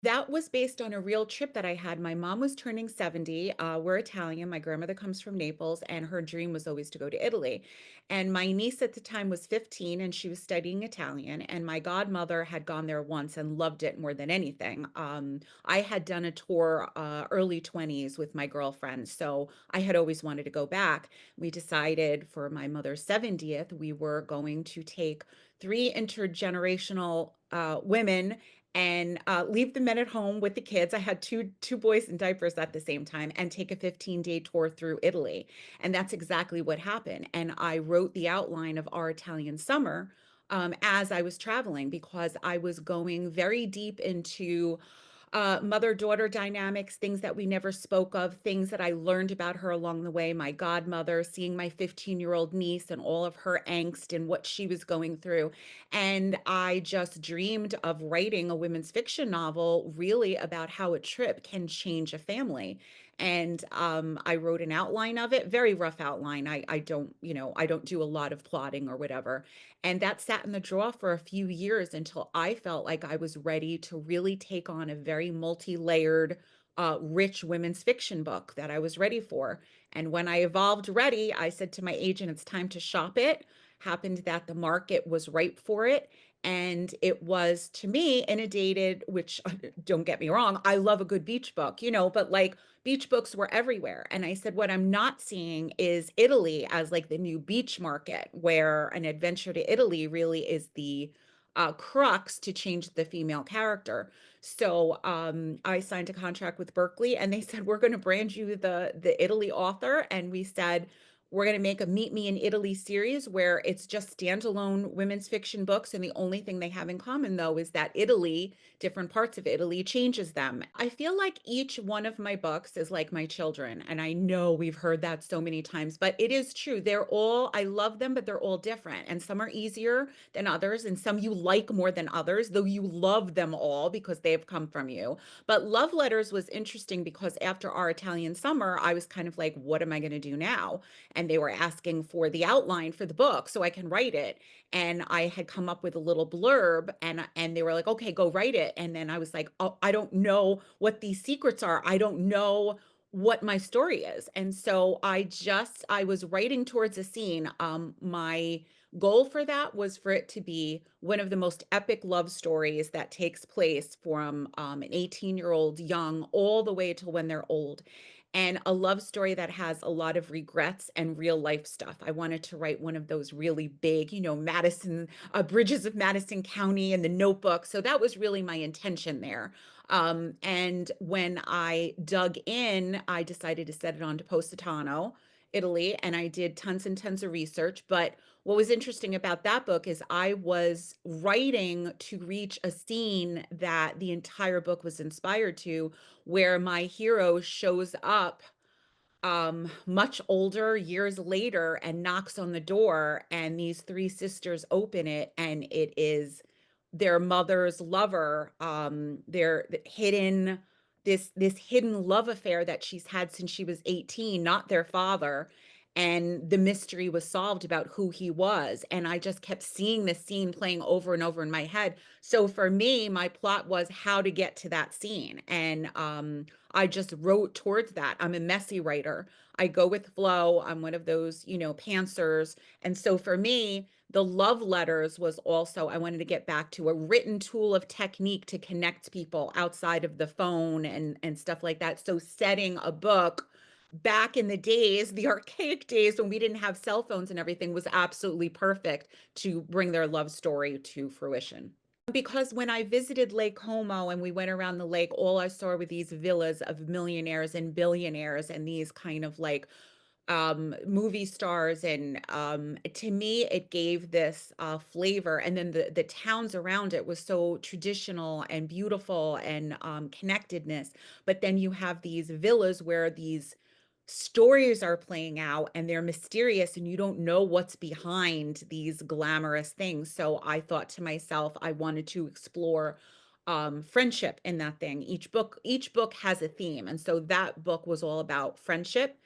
That was based on a real trip that I had. My mom was turning 70. We're Italian. My grandmother comes from Naples, and her dream was always to go to Italy. And my niece at the time was 15, and she was studying Italian. And my godmother had gone there once and loved it more than anything. I had done a tour early 20s with my girlfriend, so I had always wanted to go back. We decided for my mother's 70th, we were going to take three intergenerational women and leave the men at home with the kids. I had two boys in diapers at the same time, and take a 15-day tour through Italy. And that's exactly what happened. And I wrote the outline of Our Italian Summer as I was traveling because I was going very deep into mother-daughter dynamics, things that we never spoke of, things that I learned about her along the way, my godmother, seeing my 15-year-old niece and all of her angst and what she was going through. And I just dreamed of writing a women's fiction novel really about how a trip can change a family. And I wrote an outline of it, very rough outline. I don't, I don't do a lot of plotting or whatever. And that sat in the drawer for a few years until I felt like I was ready to really take on a very multi-layered, rich women's fiction book that I was ready for. And when I evolved ready, I said to my agent, it's time to shop it. Happened that the market was ripe for it. And it was to me inundated, which don't get me wrong, I love a good beach book, but like beach books were everywhere. And I said, what I'm not seeing is Italy as like the new beach market, where an adventure to Italy really is the crux to change the female character. So I signed a contract with Berkeley, and they said, we're going to brand you the Italy author. And we said, we're going to make a Meet Me in Italy series where it's just standalone women's fiction books. And the only thing they have in common, though, is that Italy, different parts of Italy, changes them. I feel like each one of my books is like my children. And I know we've heard that so many times, but it is true. I love them, but they're all different. And some are easier than others, and some you like more than others, though you love them all because they have come from you. But Love Letters was interesting because after Our Italian Summer, I was kind of like, what am I going to do now? And they were asking for the outline for the book so I can write it. And I had come up with a little blurb, and they were like, okay, go write it. And then I was like, oh, I don't know what these secrets are. I don't know what my story is. And so I was writing towards a scene. My goal for that was for it to be one of the most epic love stories that takes place from an 18-year-old young all the way till when they're old, and a love story that has a lot of regrets and real life stuff. I wanted to write one of those really big, Madison, Bridges of Madison County and The Notebook. So that was really my intention there. And when I dug in, I decided to set it on to Positano, Italy, and I did tons and tons of research. But what was interesting about that book is I was writing to reach a scene that the entire book was inspired to, where my hero shows up much older years later and knocks on the door, and these three sisters open it, and it is their mother's lover, their hidden this hidden love affair that she's had since she was 18, not their father. And the mystery was solved about who he was. And I just kept seeing this scene playing over and over in my head. So for me, my plot was how to get to that scene. And I just wrote towards that. I'm a messy writer. I go with flow. I'm one of those, pantsers. And so for me, the love letters was also, I wanted to get back to a written tool of technique to connect people outside of the phone and stuff like that. So setting a book back in the days, the archaic days when we didn't have cell phones and everything, was absolutely perfect to bring their love story to fruition. Because when I visited Lake Como and we went around the lake, all I saw were these villas of millionaires and billionaires and these kind of like movie stars. And to me, it gave this flavor. And then the towns around it was so traditional and beautiful and connectedness. But then you have these villas where these stories are playing out and they're mysterious and you don't know what's behind these glamorous things. So I thought to myself, I wanted to explore friendship in that thing. Each book has a theme. And so that book was all about friendship,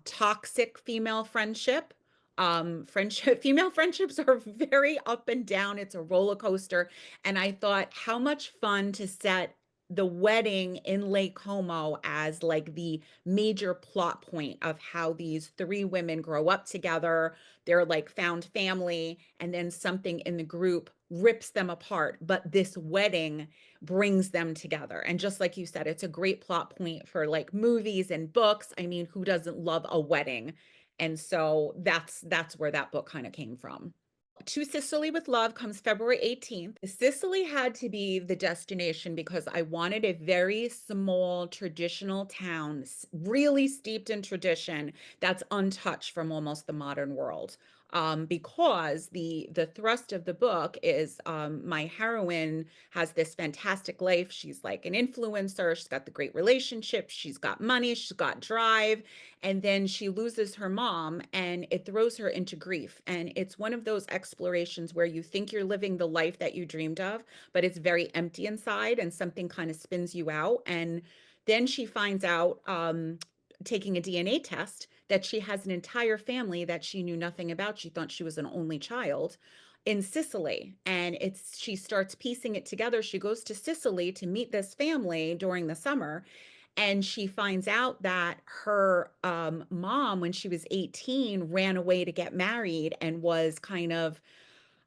toxic female friendship. Female friendships are very up and down. It's a roller coaster. And I thought, how much fun to set the wedding in Lake Como as like the major plot point of how these three women grow up together. They're like found family, and then something in the group rips them apart. But this wedding brings them together. And just like you said, it's a great plot point for like movies and books. I mean, who doesn't love a wedding? And so that's where that book kind of came from. To Sicily with Love comes February 18th. Sicily had to be the destination because I wanted a very small traditional town, really steeped in tradition, that's untouched from almost the modern world. Because the thrust of the book is my heroine has this fantastic life. She's like an influencer. She's got the great relationships. She's got money. She's got drive, and then she loses her mom and it throws her into grief. And it's one of those explorations where you think you're living the life that you dreamed of, but it's very empty inside and something kind of spins you out. And then she finds out, taking a DNA test, that she has an entire family that she knew nothing about. She thought she was an only child in Sicily. And it's she starts piecing it together. She goes to Sicily to meet this family during the summer, and she finds out that her mom, when she was 18, ran away to get married and was kind of,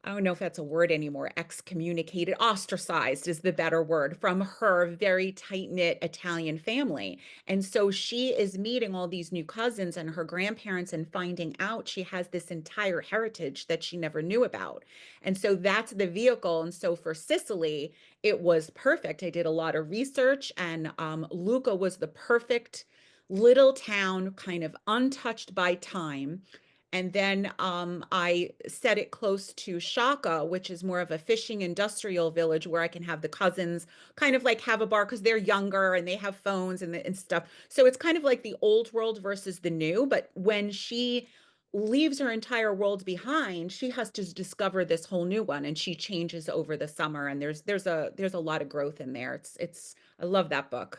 I don't know if that's a word anymore, excommunicated, ostracized is the better word, from her very tight-knit Italian family. And so she is meeting all these new cousins and her grandparents and finding out she has this entire heritage that she never knew about. And so that's the vehicle. And so for Sicily, it was perfect. I did a lot of research, and Lucca was the perfect little town, kind of untouched by time. And then I set it close to Shaka, which is more of a fishing industrial village where I can have the cousins kind of like have a bar because they're younger and they have phones and stuff. So it's kind of like the old world versus the new. But when she leaves her entire world behind, she has to discover this whole new one, and she changes over the summer. And there's a lot of growth in there. It's I love that book.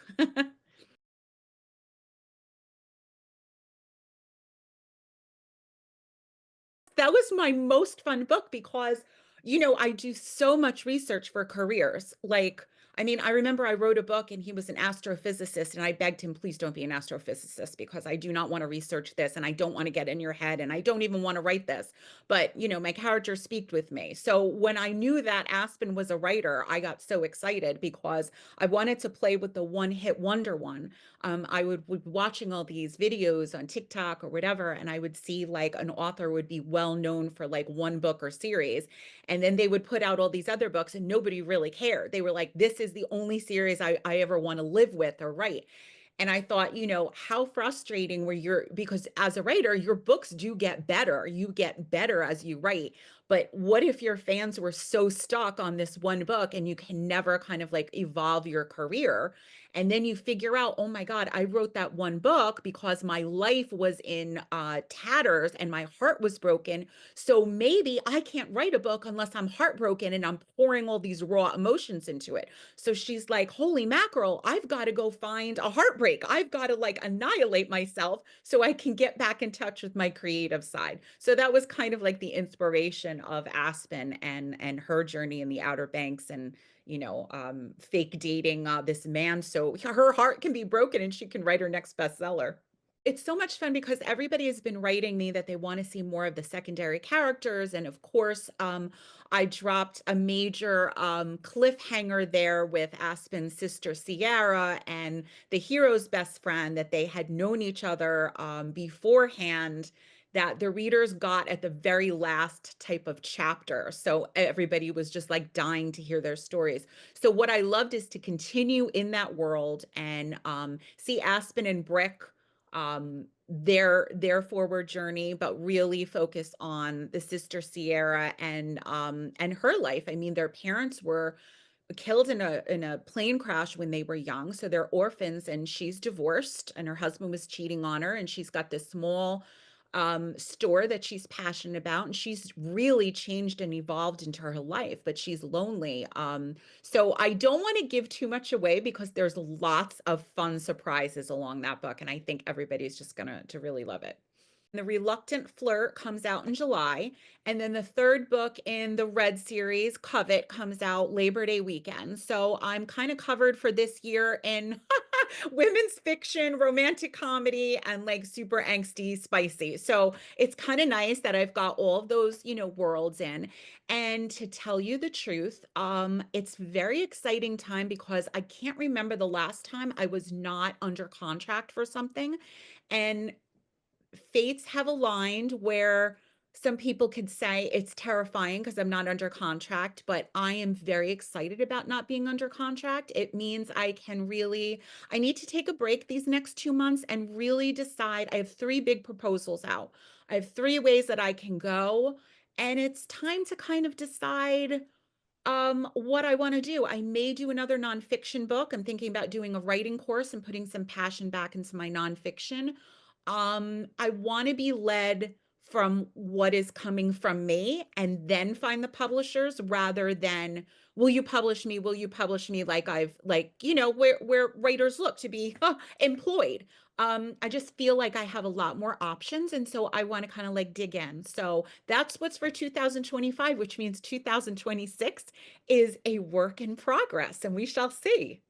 That was my most fun book because, I do so much research for careers. Like, I mean, I remember I wrote a book and he was an astrophysicist, and I begged him, please don't be an astrophysicist because I do not want to research this and I don't want to get in your head and I don't even want to write this. But, my character speaked with me. So when I knew that Aspen was a writer, I got so excited because I wanted to play with the one hit wonder one. I would be watching all these videos on TikTok or whatever, and I would see like an author would be well known for like one book or series, and then they would put out all these other books, and nobody really cared. They were like, "This is the only series I ever want to live with or write." And I thought, how frustrating where because as a writer, your books do get better. You get better as you write. But what if your fans were so stuck on this one book and you can never kind of like evolve your career? And then you figure out, oh my God, I wrote that one book because my life was in tatters and my heart was broken. So maybe I can't write a book unless I'm heartbroken and I'm pouring all these raw emotions into it. So she's like, holy mackerel, I've got to go find a heartbreak. I've got to like annihilate myself so I can get back in touch with my creative side. So that was kind of like the inspiration of Aspen and her journey in the Outer Banks, and fake dating this man so her heart can be broken and she can write her next bestseller. It's so much fun because everybody has been writing me that they want to see more of the secondary characters. And of course, I dropped a major cliffhanger there with Aspen's sister Sierra and the hero's best friend, that they had known each other beforehand, that the readers got at the very last type of chapter. So everybody was just like dying to hear their stories. So what I loved is to continue in that world and see Aspen and Brick, their forward journey, but really focus on the sister Sierra and her life. I mean, their parents were killed in a plane crash when they were young, so they're orphans, and she's divorced and her husband was cheating on her, and she's got this small store that she's passionate about, and she's really changed and evolved into her life, but she's lonely. So I don't want to give too much away because there's lots of fun surprises along that book, and I think everybody's just gonna to really love it. The Reluctant Flirt comes out in July, and then the third book in the Red series, Covet, comes out Labor Day weekend. So I'm kind of covered for this year in women's fiction, romantic comedy, and like super angsty, spicy. So it's kind of nice that I've got all of those, worlds in. And to tell you the truth, it's very exciting time because I can't remember the last time I was not under contract for something. And fates have aligned where some people could say it's terrifying because I'm not under contract, but I am very excited about not being under contract. It means I need to take a break these next 2 months and really decide. I have three big proposals out. I have three ways that I can go, and it's time to kind of decide what I want to do. I may do another nonfiction book. I'm thinking about doing a writing course and putting some passion back into my nonfiction. I want to be led from what is coming from me and then find the publishers rather than will you publish me? Will you publish me like where writers look to be employed. I just feel like I have a lot more options, and so I want to kind of like dig in. So that's what's for 2025, which means 2026 is a work in progress, and we shall see.